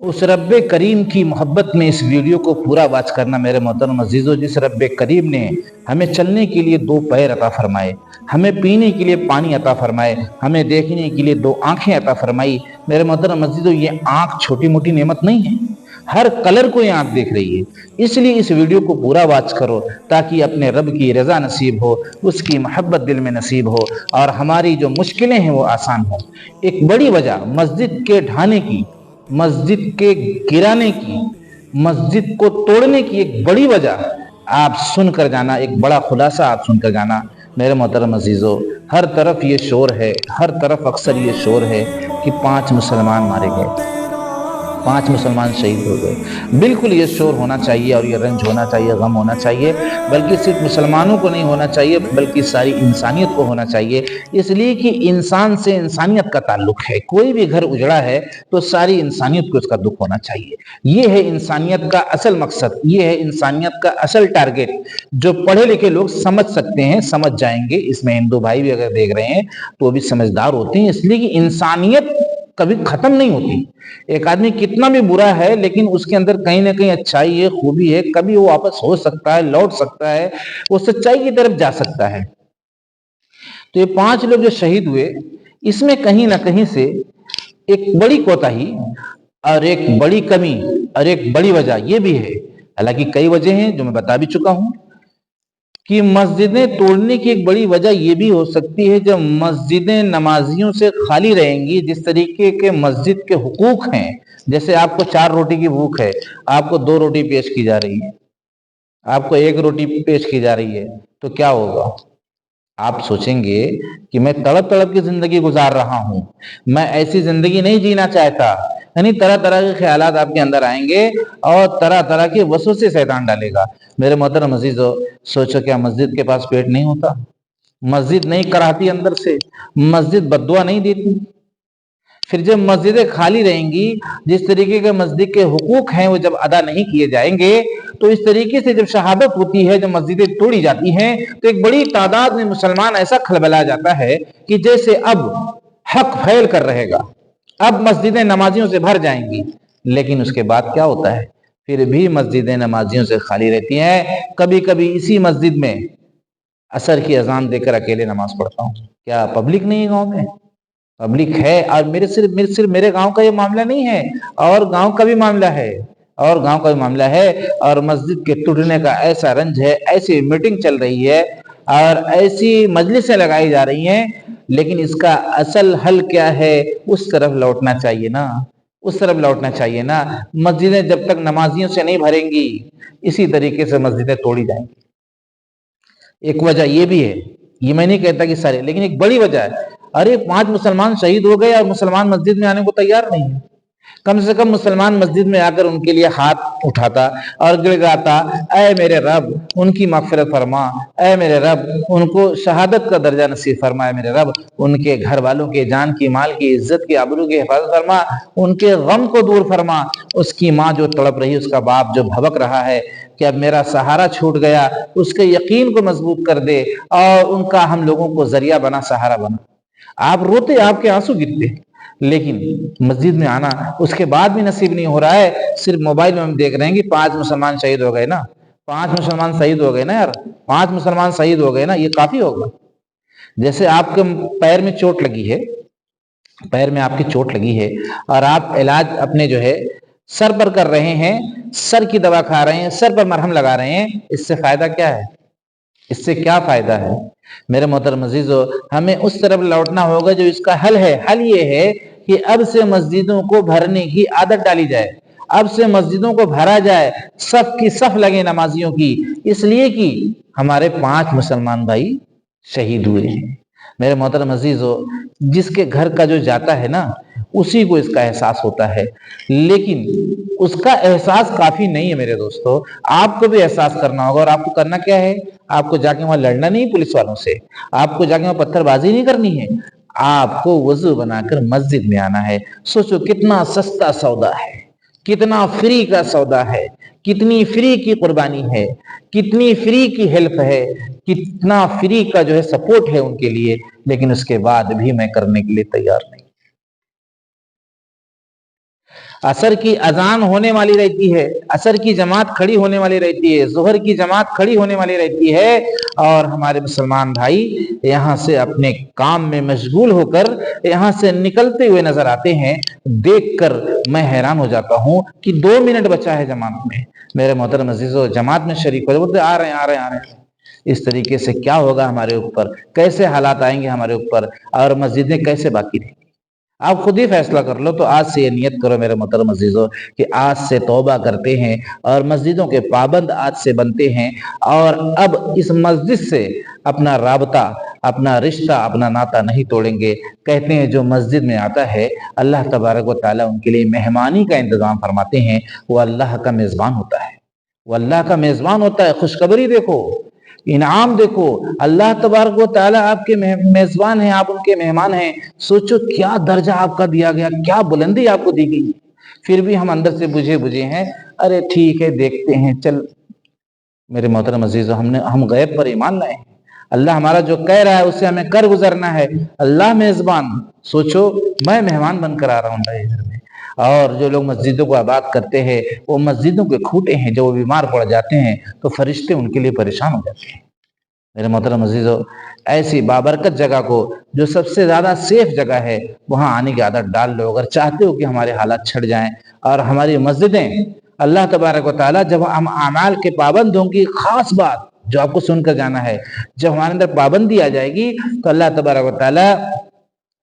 उस रब करीम की मोहब्बत में इस वीडियो को पूरा वॉच करना मेरे मोहतरम अजीजों। जिस रब करीम ने हमें चलने के लिए दो पैर अता फरमाए, हमें पीने के लिए पानी अता फरमाए, हमें देखने के लिए दो आंखें अता फरमाई, मेरे मोहतरम अजीजों ये आंख छोटी मोटी नेमत नहीं है, हर कलर को ये आंख देख रही है। इसलिए इस वीडियो को पूरा वॉच करो ताकि अपने रब की रजा नसीब हो, उसकी मोहब्बत दिल में नसीब हो और हमारी जो मुश्किलें हैं वो आसान हो। एक बड़ी वजह मस्जिद के ढाने की, मस्जिद के गिराने की, मस्जिद को तोड़ने की एक बड़ी वजह आप सुनकर जाना, एक बड़ा खुलासा आप सुनकर जाना मेरे मोहतरम अजीजों। हर तरफ ये शोर है, हर तरफ अक्सर ये शोर है कि 5 मुसलमान मारे गए, 5 मुसलमान शहीद हो गए। बिल्कुल ये शोर होना चाहिए और ये रंज होना चाहिए, गम होना चाहिए, बल्कि सिर्फ मुसलमानों को नहीं होना चाहिए बल्कि सारी इंसानियत को होना चाहिए। इसलिए कि इंसान से इंसानियत का ताल्लुक है। कोई भी घर उजड़ा है तो सारी इंसानियत को उसका दुख होना चाहिए। ये है इंसानियत का असल मकसद, ये है इंसानियत का असल टारगेट। जो पढ़े लिखे लोग समझ सकते हैं, समझ जाएंगे। इसमें हिंदू भाई भी अगर देख रहे हैं तो भी समझदार होते हैं, इसलिए कि इंसानियत कभी खत्म नहीं होती। एक आदमी कितना भी बुरा है लेकिन उसके अंदर कहीं ना कहीं अच्छाई है, खूबी है, कभी वो वापस हो सकता है, लौट सकता है, वो सच्चाई की तरफ जा सकता है। तो ये 5 लोग जो शहीद हुए, इसमें कहीं ना कहीं से एक बड़ी कोताही और एक बड़ी कमी और एक बड़ी वजह ये भी है, हालांकि कई वजह हैं जो मैं बता भी चुका हूं, कि मस्जिदें तोड़ने की एक बड़ी वजह यह भी हो सकती है जब मस्जिदें नमाजियों से खाली रहेंगी। जिस तरीके के मस्जिद के हुकूक हैं, जैसे आपको 4 रोटी की भूख है, आपको 2 रोटी पेश की जा रही है, आपको 1 रोटी पेश की जा रही है, तो क्या होगा? आप सोचेंगे कि मैं तड़प तड़प की जिंदगी गुजार रहा हूं, मैं ऐसी जिंदगी नहीं जीना चाहता। यानी तरह तरह के ख्यालात आपके अंदर आएंगे और तरह तरह के वसवसे शैतान डालेगा। मेरे मोहतरम अजीजों, सोचो क्या मस्जिद के पास पेट नहीं होता? मस्जिद नहीं कराहती अंदर से, मस्जिद बद्दुआ नहीं देती। फिर जब मस्जिदें खाली रहेंगी, जिस तरीके के मस्जिद के हुकूक हैं वो जब अदा नहीं किए जाएंगे, तो इस तरीके से जब शहादत होती है, जब मस्जिदें तोड़ी जाती हैं, तो एक बड़ी तादाद में मुसलमान ऐसा खलबला जाता है कि जैसे अब हक फैल कर रहेगा, अब मस्जिदें नमाजियों से भर जाएंगी। लेकिन उसके बाद क्या होता है? फिर भी मस्जिदें नमाजियों से खाली रहती हैं। कभी कभी इसी मस्जिद में असर की अजान देकर अकेले नमाज पढ़ता हूँ। क्या पब्लिक नहीं है गांव में? पब्लिक है। और सिर्फ मेरे गांव का ये मामला नहीं है, और गांव का भी मामला है, और गांव का भी मामला है। और मस्जिद के टूटने का ऐसा रंज है, ऐसी मीटिंग चल रही है और ऐसी मजलिसें लगाई जा रही हैं, लेकिन इसका असल हल क्या है? उस तरफ लौटना चाहिए ना, उस तरफ लौटना चाहिए ना। मस्जिदें जब तक नमाजियों से नहीं भरेंगी, इसी तरीके से मस्जिदें तोड़ी जाएंगी। एक वजह ये भी है, ये मैं नहीं कहता कि सारे, लेकिन एक बड़ी वजह है। अरे 5 मुसलमान शहीद हो गए और मुसलमान मस्जिद में आने को तैयार नहीं है। कम से कम मुसलमान मस्जिद में आकर उनके लिए हाथ उठाता और गिड़गिड़ाता, ऐ मेरे रब उनकी मगफिरत फरमा, ऐ मेरे रब उनको शहादत का दर्जा नसीब फरमा, मेरे रब उनके घर वालों के जान की, माल की, इज्जत की, आबरू की हिफाजत फरमा, उनके गम को दूर फरमा। उसकी माँ जो तड़प रही, उसका बाप जो भबक रहा है कि अब मेरा सहारा छूट गया, उसके यकीन को मजबूत कर दे और उनका हम लोगों को जरिया बना, सहारा बना। आप रोते, आपके आंसू गिरते, लेकिन मस्जिद में आना उसके बाद भी नसीब नहीं हो रहा है। सिर्फ मोबाइल में हम देख रहे हैं कि 5 मुसलमान शहीद हो गए ना, 5 मुसलमान शहीद हो गए ना यार, 5 मुसलमान शहीद हो गए ना, ये काफी होगा। जैसे आपके पैर में चोट लगी है, पैर में आपकी चोट लगी है और आप इलाज अपने जो है सर पर कर रहे हैं, सर की दवा खा रहे हैं, सर पर मरहम लगा रहे हैं, इससे फायदा क्या है? इससे क्या फायदा है? मेरे मोहतरम अजीजों, हमें उस तरफ लौटना होगा जो इसका हल है। हल ये है कि अब से मस्जिदों को भरने की आदत डाली जाए, अब से मस्जिदों को भरा जाए, सफ की सफ लगे नमाजियों की, इसलिए कि हमारे 5 मुसलमान भाई शहीद हुए हैं। मेरे मोहतरम अजीजों, जिसके घर का जो जाता है ना, उसी को इसका एहसास होता है, लेकिन उसका एहसास काफी नहीं है मेरे दोस्तों। आपको भी एहसास करना होगा, और आपको करना क्या है? आपको जाके वहां लड़ना नहीं पुलिस वालों से, आपको जाके वहां पत्थरबाजी नहीं करनी है, आपको वजू बनाकर मस्जिद में आना है। सोचो कितना सस्ता सौदा है, कितना फ्री का सौदा है, कितनी फ्री की कुर्बानी है, कितनी फ्री की हेल्प है, कितना फ्री का जो है सपोर्ट है उनके लिए, लेकिन उसके बाद भी मैं करने के लिए तैयार नहीं। असर की अजान होने वाली रहती है, असर की जमात खड़ी होने वाली रहती है, जोहर की जमात खड़ी होने वाली रहती है, और हमारे मुसलमान भाई यहाँ से अपने काम में मशगूल होकर यहाँ से निकलते हुए नजर आते हैं। देखकर मैं हैरान हो जाता हूँ कि 2 मिनट बचा है जमात में। मेरे मोहतरम अजीजों, जमात में शरीक हो बोलते आ रहे हैं, आ रहे हैं, आ रहे हैं। इस तरीके से क्या होगा हमारे ऊपर, कैसे हालात आएंगे हमारे ऊपर, और मस्जिदें कैसे बाकी रहेंगी। आप खुद ही फैसला कर लो। तो आज से ये नियत करो मेरे मोहतरम अजीजों कि आज से तौबा करते हैं और मस्जिदों के पाबंद आज से बनते हैं, और अब इस मस्जिद से अपना राबता, अपना रिश्ता, अपना नाता नहीं तोड़ेंगे। कहते हैं जो मस्जिद में आता है अल्लाह तबारक व तआला उनके लिए मेहमानी का इंतजाम फरमाते हैं। वो अल्लाह का मेजबान होता है, वो अल्लाह का मेजबान होता है। खुशखबरी देखो, इनाम देखो, अल्लाह तबारक व तआला आपके मेजबान हैं, आप उनके मेहमान हैं। सोचो क्या दर्जा आपका दिया गया, क्या बुलंदी आपको दी गई। फिर भी हम अंदर से बुझे बुझे हैं, अरे ठीक है देखते हैं चल। मेरे मोहतरम अजीज, हम गैब पर ईमान लाए हैं। अल्लाह हमारा जो कह रहा है उससे हमें कर गुजरना है। अल्लाह मेजबान, सोचो मैं मेहमान बनकर आ रहा हूँ मेरे घर में। और जो लोग मस्जिदों को आबाद करते हैं वो मस्जिदों के खूंटे हैं। जो वो बीमार पड़ जाते हैं तो फरिश्ते उनके लिए परेशान हो जाते हैं। मेरे मोहतरम अजीजों, ऐसी बाबरकत जगह को, जो सबसे ज्यादा सेफ जगह है, वहां आने की आदत डाल लो। अगर चाहते हो कि हमारे हालात छट जाएं और हमारी मस्जिदें, अल्लाह तबारक व तआला जब हम आमाल के पाबंद होंगी, खास बात जो आपको सुनकर जाना है, जब हमारे अंदर पाबंदी आ जाएगी तो अल्लाह तबारक व तआला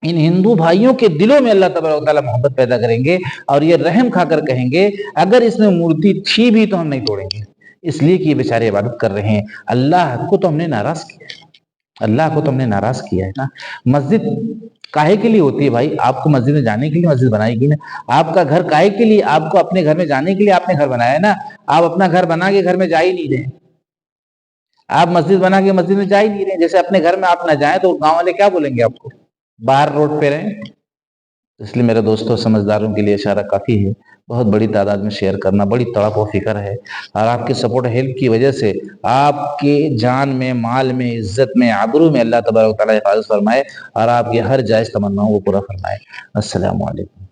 इन हिंदू भाइयों के दिलों में अल्लाह तबारक व तआला मोहब्बत पैदा करेंगे, और ये रहम खाकर कहेंगे अगर इसमें मूर्ति थी भी तो हम नहीं तोड़ेंगे, इसलिए कि ये बेचारे इबादत कर रहे हैं। अल्लाह को तो हमने नाराज किया है, अल्लाह को तो हमने नाराज किया है ना। मस्जिद काहे के लिए होती है भाई? आपको मस्जिद में जाने के लिए मस्जिद बनाएगी ना। आपका घर काहे के लिए? आपको अपने घर में जाने के लिए आपने घर बनाया है ना। आप अपना घर बना के घर में जा ही नहीं रहे, आप मस्जिद बना के मस्जिद में जा ही नहीं रहे। जैसे अपने घर में आप ना जाए तो गांव वाले क्या बोलेंगे आपको, बाहर रोड पे रहे। इसलिए मेरे दोस्तों, समझदारों के लिए इशारा काफी है। बहुत बड़ी तादाद में शेयर करना बड़ी तड़प और फिक्र है, और आपके सपोर्ट हेल्प की वजह से आपके जान में, माल में, इज्जत में, आबरू में अल्लाह तबारक व तआला हिफाजत फरमाए और आपकी हर जायज तमन्नाओं को पूरा फरमाए। अस्सलामु अलैकुम।